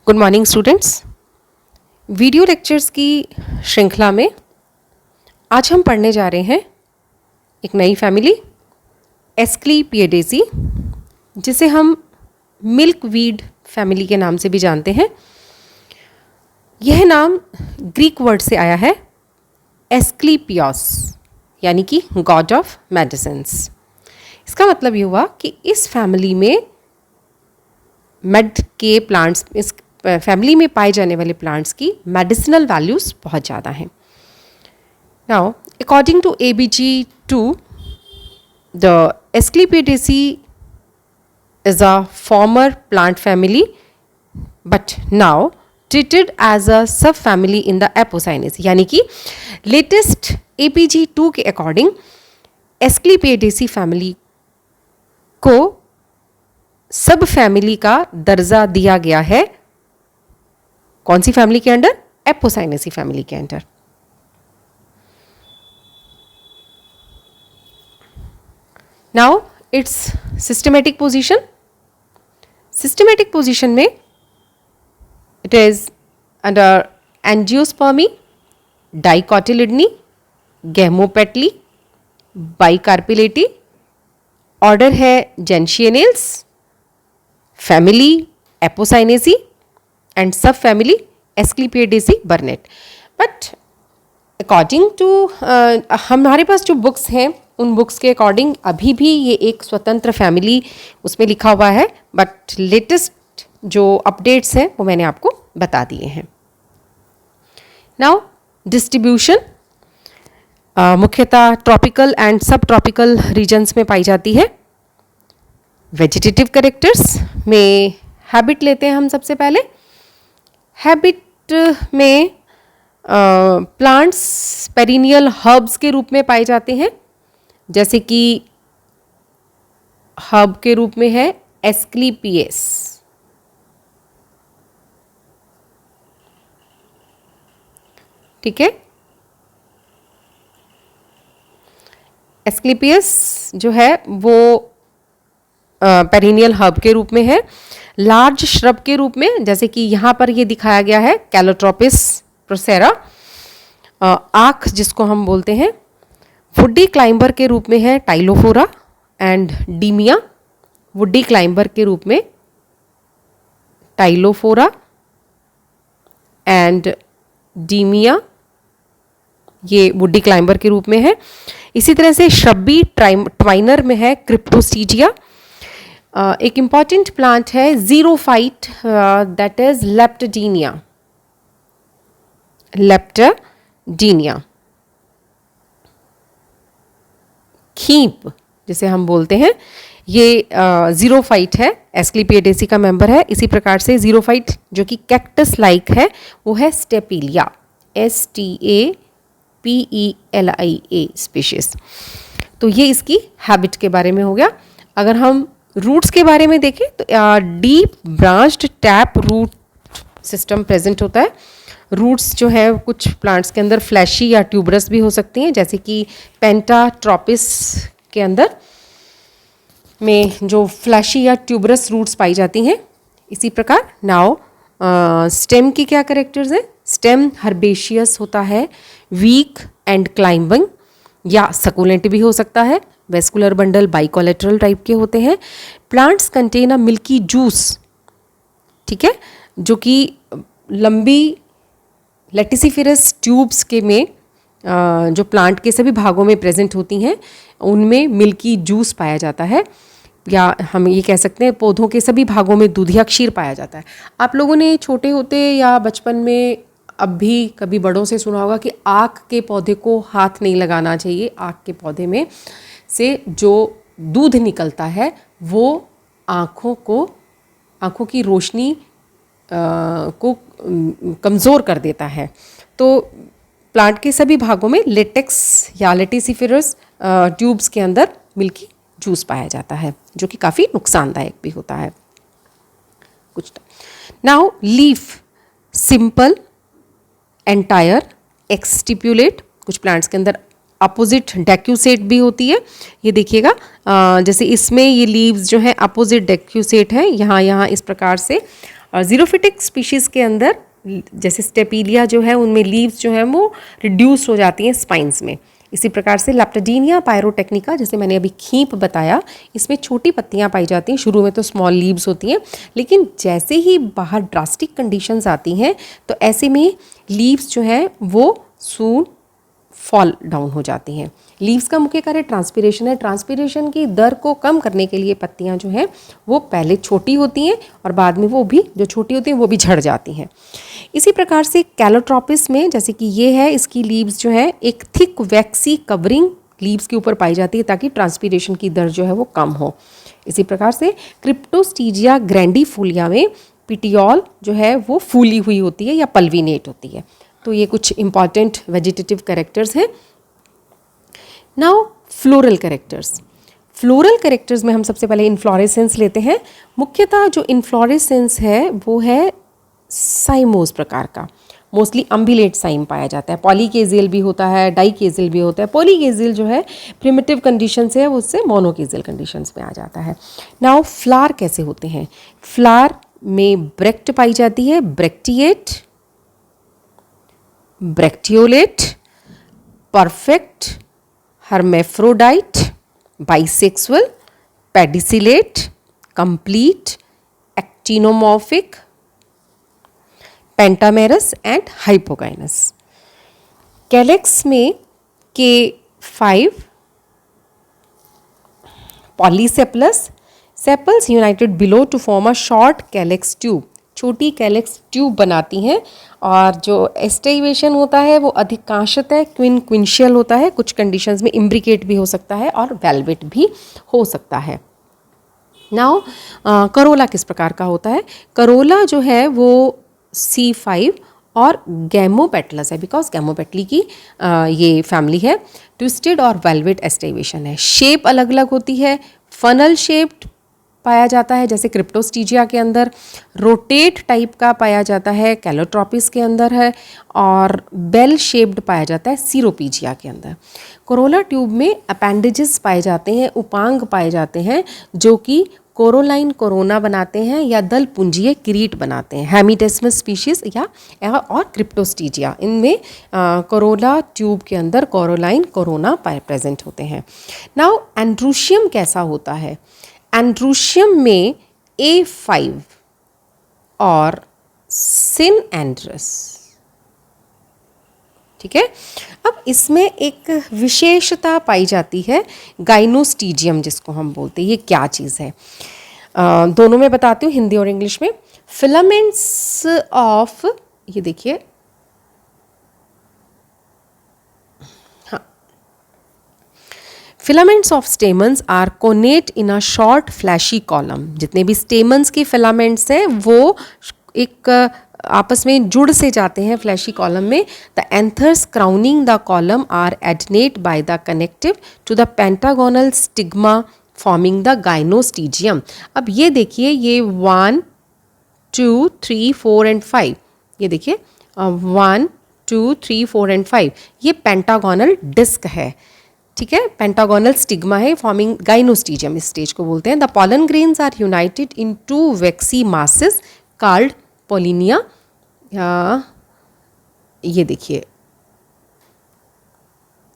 Good morning students. Video lectures की श्रृंखला में आज हम पढ़ने जा रहे हैं एक नई फैमिली एस्क्लीपिएडेसी, जिसे हम मिल्कवीड फैमिली के नाम से भी जानते हैं। यह नाम ग्रीक वर्ड से आया है एस्क्लीपियोस, यानी कि गॉड ऑफ मेडिसिन्स। इसका मतलब ये हुआ कि इस फैमिली में मेड के प्लांट्स, इस फैमिली में पाए जाने वाले प्लांट्स की मेडिसिनल वैल्यूज़ बहुत ज़्यादा हैं। Now according to ABG2, the Asclepiadaceae is a former plant family but now treated as a subfamily in the Apocynaceae, यानी कि लेटेस्ट APG2 के अकॉर्डिंग एस्क्लीपिएडेसी फैमिली को सब फैमिली का दर्जा दिया गया है। कौन सी फैमिली के अंडर? एपोसाइनेसी फैमिली के under. Now it's systematic position. Systematic position में it is under Angiospermae, Dicotyledonae, Gamopetalae, Bicarpellatae. Order है Gentianales, family Apocynaceae and sub family Asclepiadaceae Burnett. But according to हमारे पास जो बुक्स हैं उन books के according अभी भी ये एक स्वतंत्र फैमिली उसमें लिखा हुआ है, बट लेटेस्ट जो अपडेट्स हैं वो मैंने आपको बता दिए हैं। नाउ डिस्ट्रीब्यूशन मुख्यतः ट्रॉपिकल एंड सब ट्रॉपिकल रीजन्स में पाई जाती है। वेजिटेटिव कैरेक्टर्स में हैबिट लेते हैं हम सबसे पहले। हैबिट में प्लांट्स पेरिनियल हर्ब्स के रूप में पाए जाते हैं, जैसे कि हर्ब के रूप में है एस्क्लीपियस, ठीक है। एस्क्लीपियस जो है वो पेरिनियल हर्ब के रूप में है। लार्ज श्रब के रूप में, जैसे कि यहाँ पर ये दिखाया गया है कैलोट्रोपिस प्रोसेरा, आँख जिसको हम बोलते हैं। वुडी क्लाइंबर के रूप में है टाइलोफोरा एंड डीमिया। वुडी क्लाइंबर के रूप में टाइलोफोरा एंड डीमिया, ये वुडी क्लाइंबर के रूप में है। इसी तरह से श्रबी ट्वाइनर में है क्रिप्टोस्टीजिया। एक इम्पॉर्टेंट प्लांट है जीरोफाइट, दैट इज लेप्टडीनिया। लेप्टडीनिया खींप जिसे हम बोलते हैं, ये जीरोफाइट है, एस्क्लीपिएडेसी का मेंबर है। इसी प्रकार से जीरोफाइट जो कि कैक्टस लाइक है वो है स्टेपिलिया, STAPELIA स्पीशीज। तो ये इसकी हैबिट के बारे में हो गया। अगर हम रूट्स के बारे में देखें तो deep branched tap root system present होता है। रूट्स जो है कुछ प्लांट्स के अंदर फ्लैशी या ट्यूबरस भी हो सकती हैं, जैसे कि पेंटाट्रोपिस के अंदर में जो फ्लैशी या ट्यूबरस रूट्स पाई जाती हैं। इसी प्रकार नाउ स्टेम की क्या कैरेक्टर्स हैं? स्टेम हर्बेशियस होता है, वीक एंड क्लाइंबिंग या सकुलेंट भी हो सकता है। वेस्कुलर बंडल बाइकोलेटरल टाइप के होते हैं। Plants contain a milky juice, ठीक है, जो कि लंबी लेटिसिफेरस ट्यूब्स के में जो प्लांट के सभी भागों में प्रेजेंट होती हैं उनमें मिल्की जूस पाया जाता है, या हम ये कह सकते हैं पौधों के सभी भागों में दूधिया क्षीर पाया जाता है। आप लोगों ने छोटे होते या बचपन में अब भी कभी बड़ों से सुना होगा कि आक के पौधे को हाथ नहीं लगाना चाहिए। आक के पौधे में से जो दूध निकलता है वो आँखों की रोशनी को कमज़ोर कर देता है। तो प्लांट के सभी भागों में लेटेक्स या लेटिसिफेरस ट्यूब्स के अंदर मिल्की जूस पाया जाता है, जो कि काफ़ी नुकसानदायक भी होता है कुछ। नाउ लीफ सिंपल एंटायर एक्सटिप्यूलेट, कुछ प्लांट्स के अंदर अपोजिट डेक्यूसेट भी होती है। ये देखिएगा जैसे इसमें ये लीव्स जो है अपोजिट डेक्यूसेट है, यहाँ इस प्रकार से और जीरोफिटिक स्पीशीज़ के अंदर जैसे स्टेपीलिया जो है उनमें लीव्स जो है वो रिड्यूस हो जाती हैं स्पाइंस में। इसी प्रकार से लेप्टिडिनिया पायरोटेक्निका, जैसे मैंने अभी खींप बताया, इसमें छोटी पत्तियां पाई जाती हैं। शुरू में तो स्मॉल लीव्स होती हैं, लेकिन जैसे ही बाहर ड्रास्टिक कंडीशंस आती हैं तो ऐसे में लीव्स जो है वो सून फॉल डाउन हो जाती हैं। लीव्स का मुख्य कार्य ट्रांसपिरेशन है। ट्रांसपिरेशन की दर को कम करने के लिए पत्तियां जो हैं वो पहले छोटी होती हैं और बाद में वो भी जो छोटी होती हैं वो भी झड़ जाती हैं। इसी प्रकार से कैलोट्रोपिस में, जैसे कि ये है, इसकी लीव्स जो है एक थिक वैक्सी कवरिंग लीव्स के ऊपर पाई जाती है ताकि ट्रांसपिरेशन की दर जो है वो कम हो। इसी प्रकार से क्रिप्टोस्टीजिया ग्रैंडिफोलिया में पिटियोल जो है वो फूली हुई होती है या पल्विनेट होती है। तो ये कुछ इंपॉर्टेंट वेजिटेटिव कैरेक्टर्स हैं। Now floral characters. Floral characters में हम सबसे पहले इन्फ्लोरेसेंस लेते हैं। मुख्यतः जो इन्फ्लोरेसेंस है वो है साइमोस प्रकार का, मोस्टली अम्बिलेट साइम पाया जाता है। पॉलीकेजियल भी होता है, डाइकेजियल भी होता है। पॉलीकेजियल जो है प्रिमिटिव कंडीशन से है, उससे मोनोकेजियल कंडीशंस में आ जाता है। नाउ फ्लावर कैसे होते हैं? फ्लावर में ब्रेक्ट पाई जाती है, bracteate, bracteolate, perfect, hermaphrodite, bisexual, pedicellate, complete, actinomorphic, pentamerous and hypogynous. Calyx में K5, polysepalous, sepals united below to form a short calyx tube, छोटी कैलेक्स ट्यूब बनाती हैं। और जो एस्टिवेशन होता है वो अधिकांशतः क्विंशियल होता है, कुछ कंडीशंस में इम्ब्रिकेट भी हो सकता है और वेलवेट भी हो सकता है। नाउ करोला किस प्रकार का होता है? करोला जो है वो C5 और गैमोपेटलस है, बिकॉज गैमोपेटली की ये फैमिली है। ट्विस्टेड और वेलवेट एस्टिवेशन है। शेप अलग अलग होती है। फनल शेप्ड पाया जाता है जैसे क्रिप्टोस्टीजिया के अंदर, रोटेट टाइप का पाया जाता है कैलोट्रोपिस के अंदर है, और बेल शेप्ड पाया जाता है सीरोपीजिया के अंदर। कोरोला ट्यूब में अपेंडेजेस पाए जाते हैं, उपांग पाए जाते हैं जो कि कोरोलाइन कोरोना बनाते हैं या दल पुंजीय किरीट बनाते हैं। हेमिटेस्मस स्पीशीज या और क्रिप्टोस्टीजिया, इनमें कोरोला ट्यूब के अंदर कोरोलाइन कोरोना प्रेजेंट होते हैं। नाउ एंड्रूशियम कैसा होता है? एंड्रूशियम में A5 और सिनएंड्रस, ठीक है। अब इसमें एक विशेषता पाई जाती है गाइनोस्टीजियम जिसको हम बोलते हैं। ये क्या चीज़ है? दोनों में बताती हूँ, हिंदी और इंग्लिश में। फिलामेंट्स ऑफ, ये देखिए, filaments of stamens are connate in a short fleshy column. जितने भी स्टेमन्स की फिलामेंट्स हैं वो एक आपस में जुड़ से जाते हैं फ्लैशी कॉलम में। The anthers crowning the column are adnate by the connective to the pentagonal stigma forming the gynostegium. अब ये देखिए, ये 1 2 3 4 एंड 5, ये देखिए 1 2 3 4 एंड 5, ये पेंटागोनल डिस्क है, ठीक है। पेंटागोनल स्टिग्मा है फॉर्मिंग गाइनोस्टीजियम, इस स्टेज को बोलते हैं। The pollen grains are united in 2 waxy masses called pollinia. ये देखिए,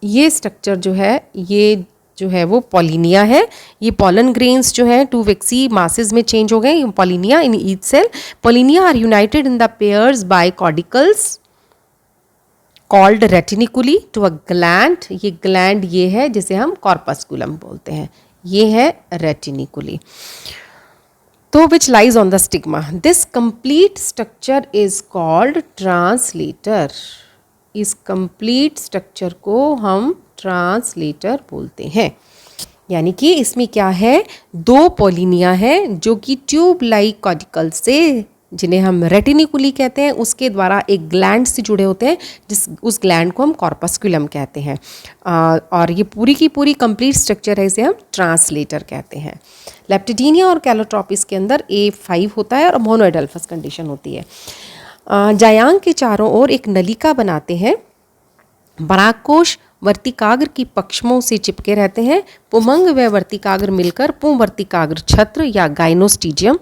ये स्ट्रक्चर जो है, ये जो है वो पोलिनिया है। ये पॉलन ग्रेन्स जो है 2 वैक्सी मासेस में चेंज हो गए, pollinia in each cell. Pollinia are united in the pairs by caudicles called retinaculi to a gland. ये ग्लैंड ये है जिसे हम कॉर्पस्कुलम बोलते हैं, ये है रेटिनिकुली, तो which lies on the stigma. This complete structure is called translator. इस कंप्लीट स्ट्रक्चर को हम ट्रांसलेटर बोलते हैं। यानी कि इसमें क्या है, 2 पोलिनिया है जो कि ट्यूब लाइक कॉर्टिकल से, जिन्हें हम रेटिनिकुली कहते हैं, उसके द्वारा एक ग्लैंड से जुड़े होते हैं, उस ग्लैंड को हम कॉर्पस्कुलम कहते हैं। और ये पूरी की पूरी कंप्लीट स्ट्रक्चर है, इसे हम ट्रांसलेटर कहते हैं। लेप्टिडिनिया और कैलोट्रोपिस के अंदर A5 होता है और मोनोएडल्फस कंडीशन होती है। जायांग के चारों ओर एक नलिका बनाते हैं। परागकोश वर्तिकाग्र की पक्षमों से चिपके रहते हैं। पुमंग व वर्तिकाग्र मिलकर पुंवर्तिकाग्र छत्र या गाइनोस्टीजियम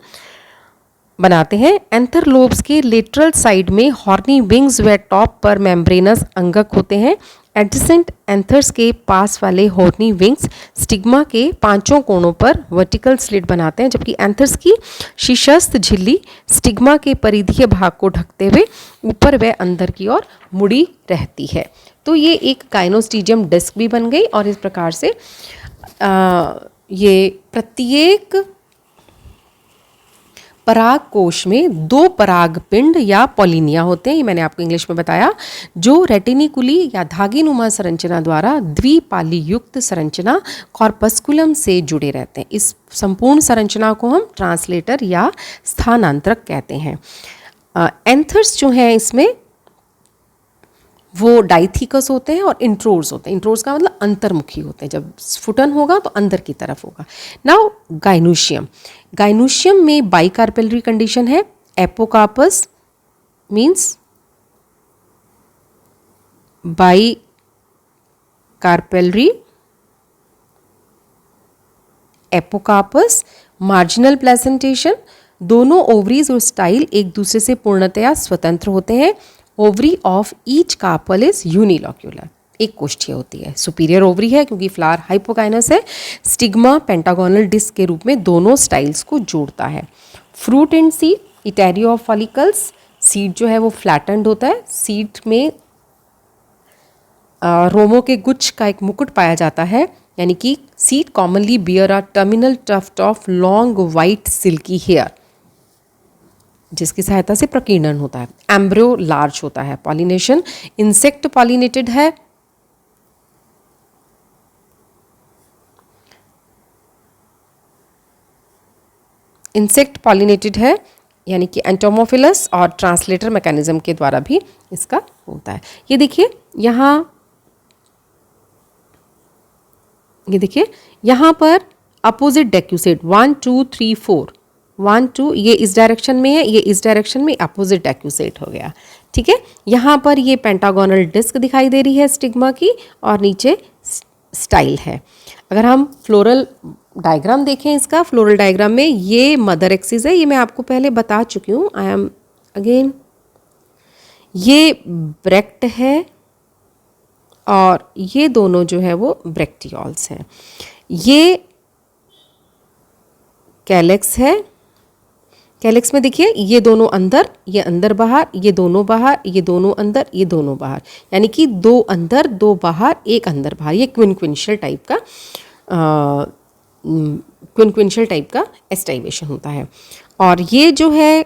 बनाते हैं। एंथर लोब्स के लेटरल साइड में हॉर्नी विंग्स व टॉप पर मेम्ब्रेनस अंगक होते हैं। एडजेसेंट एंथर्स के पास वाले हॉर्नी विंग्स स्टिग्मा के पांचों कोणों पर वर्टिकल स्लिट बनाते हैं, जबकि एंथर्स की शीर्षस्थ झिल्ली स्टिग्मा के परिधीय भाग को ढकते हुए ऊपर व अंदर की ओर मुड़ी रहती है। तो ये एक गाइनोस्टीजियम डिस्क भी बन गई और इस प्रकार से ये प्रत्येक पराग कोश में दो पराग पिंड या पॉलिनिया होते हैं, ये मैंने आपको इंग्लिश में बताया, जो रेटिनिकुली या धागीनुमा संरचना द्वारा द्विपाली युक्त संरचना कॉर्पस्कुलम से जुड़े रहते हैं। इस संपूर्ण संरचना को हम ट्रांसलेटर या स्थानांतरक कहते हैं। एंथर्स जो हैं इसमें वो डाइथिकस होते हैं और इंट्रोर्स होते हैं। इंट्रोर्स का मतलब अंतर्मुखी होते हैं, जब स्फुटन होगा तो अंदर की तरफ होगा। नाउ गाइनोशियम, गाइनोशियम में बाइकार्पेलरी कंडीशन है। Apocarpous means bicarpellary, apocarpous marginal placentation, दोनों ओवरीज और स्टाइल एक दूसरे से पूर्णतया स्वतंत्र होते हैं। Ovary of each carpel is unilocular, एक कोष्ठीय होती है। सुपीरियर ओवरी है क्योंकि फ्लावर हाइपोकाइनस है। स्टिग्मा पेंटागोनल डिस्क के रूप में दोनों स्टाइल्स को जोड़ता है। Fruit and seed, etaerio of follicles, seed जो है वो फ्लैटेंड होता है। सीड में रोमों के गुच्छ का एक मुकुट पाया जाता है, यानी कि seed commonly bear a terminal tuft of long white silky hair, जिसकी सहायता से प्रकीर्णन होता है। एम्ब्रियो लार्ज होता है। पॉलिनेशन, इंसेक्ट पॉलिनेटेड है। इंसेक्ट पॉलिनेटेड है यानी कि एंटोमोफिलस, और ट्रांसलेटर मैकेनिज्म के द्वारा भी इसका होता है। ये देखिए यहाँ पर अपोजिट डेक्यूसेट 1 2 3 4 1 2, ये इस डायरेक्शन में है, ये इस डायरेक्शन में, अपोजिट डेक्यूसेट हो गया। ठीक है, यहाँ पर ये पेंटागोनल डिस्क दिखाई दे रही है स्टिग्मा की, और नीचे स्टाइल है। अगर हम फ्लोरल डायग्राम देखें इसका, फ्लोरल डायग्राम में ये मदर एक्सिस है, ये मैं आपको पहले बता चुकी हूँ। आई एम अगेन, ये ब्रेक्ट है और ये दोनों जो है वो ब्रेक्टियोल्स हैं। ये कैलेक्स है। कैलेक्स में देखिए ये दोनों अंदर, ये अंदर बाहर, ये दोनों बाहर, ये दोनों अंदर, ये दोनों बाहर, यानी कि दो अंदर दो बाहर, एक अंदर बाहर। ये क्विनक्विंशियल टाइप का एस्टाइवेशन होता है। और ये जो है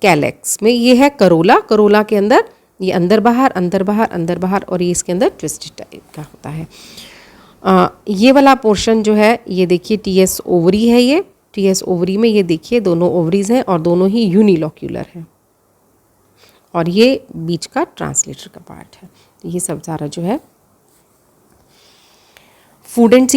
कैलेक्स में, ये है करोला। करोला के अंदर ये अंदर बाहर, अंदर बाहर, अंदर बाहर, और ये इसके अंदर ट्विस्टेड टाइप का होता है। ये वाला पोर्शन जो है ये देखिए टीएस ओवरी है। ये टीएस ओवरी में ये देखिए दोनों ओवरीज हैं और दोनों ही यूनिलॉक्यूलर हैं, और ये बीच का ट्रांसलेटर का पार्ट है। ये सब सारा जो है फ्रूट एंड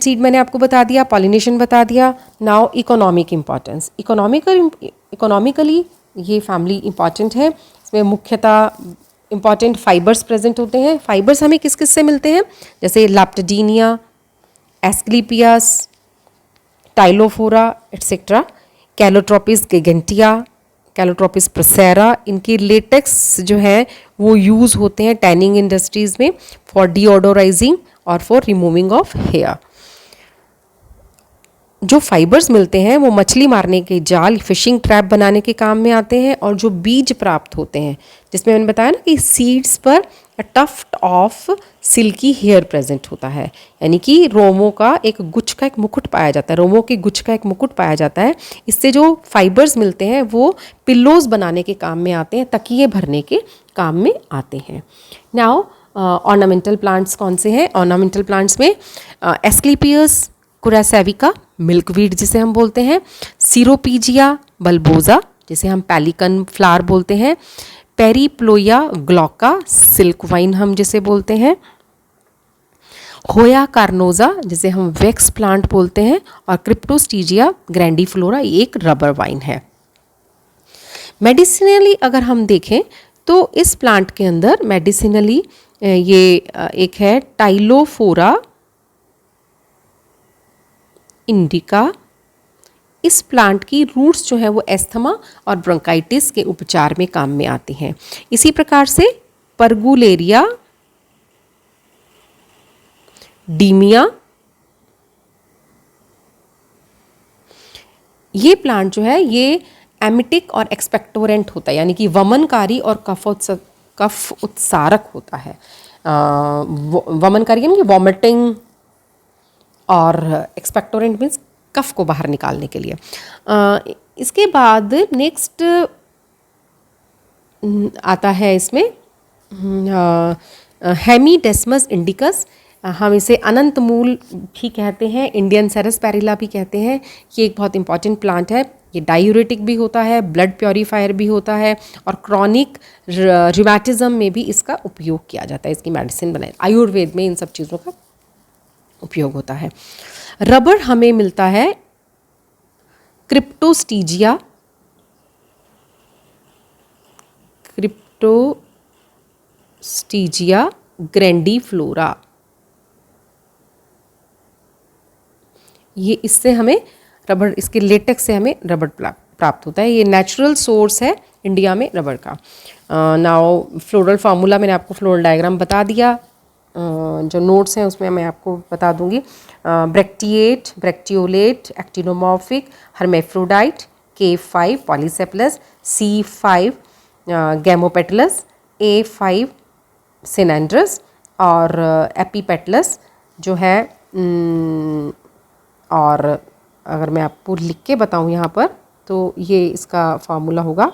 सीड मैंने आपको बता दिया, पॉलिनेशन बता दिया। नाउ इकोनॉमिक इम्पॉर्टेंस, इकोनॉमिकली ये फैमिली इम्पॉर्टेंट है। इसमें मुख्यतः इम्पॉर्टेंट फाइबर्स प्रेजेंट होते हैं। फाइबर्स हमें किस किस से मिलते हैं, जैसे लैप्टडीनिया, एस्क्लीपियस, टाइलोफोरा एट्सेट्रा, कैलोट्रोपिस गिगेंटिया, कैलोट्रोपिस प्रोसेरा। इनके लेटेक्स जो है वो यूज़ होते हैं टैनिंग इंडस्ट्रीज़ में फॉर डीओडोराइजिंग और फॉर रिमूविंग ऑफ हेयर। जो फाइबर्स मिलते हैं वो मछली मारने के जाल, फिशिंग ट्रैप बनाने के काम में आते हैं। और जो बीज प्राप्त होते हैं, जिसमें मैंने बताया ना कि सीड्स पर tuft of silky hair present होता है, यानी कि रोमों का एक गुच्छ का एक मुकुट पाया जाता है। रोमों के गुच्छ का एक मुकुट पाया जाता है। इससे जो फाइबर्स मिलते हैं वो पिल्लोज बनाने के काम में आते हैं, तकिए भरने के काम में आते हैं। नाउ ऑर्नामेंटल प्लांट्स कौन से हैं? ऑर्नामेंटल प्लांट्स में एस्क्लीपियस कुरासेविका, मिल्कवीड जिसे हम बोलते हैं, सीरोपीजिया बल्बोजा जिसे हम पेलिकन फ्लावर बोलते हैं, पेरीप्लोया ग्लॉका, सिल्क वाइन हम जिसे बोलते हैं, होया कार्नोजा जिसे हम वैक्स प्लांट बोलते हैं, और क्रिप्टोस्टीजिया ग्रैंडीफ्लोरा ये एक रबर वाइन है। मेडिसिनली अगर हम देखें तो इस प्लांट के अंदर मेडिसिनली ये एक है टाइलोफोरा इंडिका। इस प्लांट की रूट्स जो है वो एस्थमा और ब्रोंकाइटिस के उपचार में काम में आती हैं। इसी प्रकार से परगुलेरिया, डीमिया, ये प्लांट जो है ये एमिटिक और एक्सपेक्टोरेंट होता है, यानी कि वमनकारी और कफ उत्सारक होता है। वमनकारी यानी कि वॉमिटिंग, और एक्सपेक्टोरेंट मीन्स कफ को बाहर निकालने के लिए। इसके बाद नेक्स्ट आता है इसमें हेमीडेस्मस इंडिकस, हम इसे अनंत मूल भी कहते हैं, इंडियन सेरसपेरिला भी कहते हैं। ये एक बहुत इंपॉर्टेंट प्लांट है। ये डायूरेटिक भी होता है, ब्लड प्योरीफायर भी होता है, और क्रॉनिक रिमैटिज्म में भी इसका उपयोग किया जाता है। इसकी मेडिसिन बनाई, आयुर्वेद में इन सब चीज़ों का उपयोग होता है। रबड़ हमें मिलता है क्रिप्टोस्टीजिया, ग्रैंडीफ्लोरा, ये इससे हमें रबड़, इसके लेटेक्स से हमें रबड़ प्राप्त होता है। ये नेचुरल सोर्स है इंडिया में रबड़ का। नाउ फ्लोरल फार्मूला, मैंने आपको फ्लोरल डायग्राम बता दिया। जो नोट्स हैं उसमें मैं आपको बता दूंगी। Bracteate, bracteolate, actinomorphic, hermaphrodite, K5 polysepalous, C5 gamopetalous, A5 synandrous, और एपीपेटलस जो है। और अगर मैं आपको लिख के बताऊं यहाँ पर, तो ये इसका फार्मूला होगा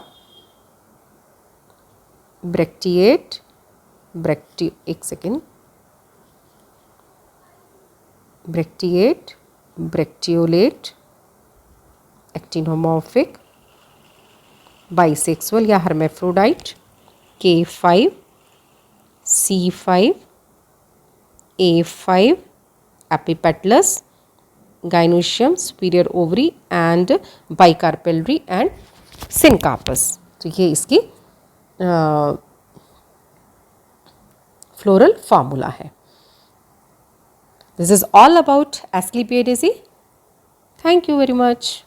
ब्रेक्टिएट, एक सेकेंड, ब्रेक्टिएट, ब्रेक्टियोलेट, एक्टिनोमॉर्फिक, बाइसेक्सुअल या hermaphrodite, K5, C5, A5, epipetalous, gynoecium, superior ovary and bicarpellary and syncarpus। तो ये इसकी फ्लोरल फार्मूला है। This is all about Asclepiadaceae. Thank you very much.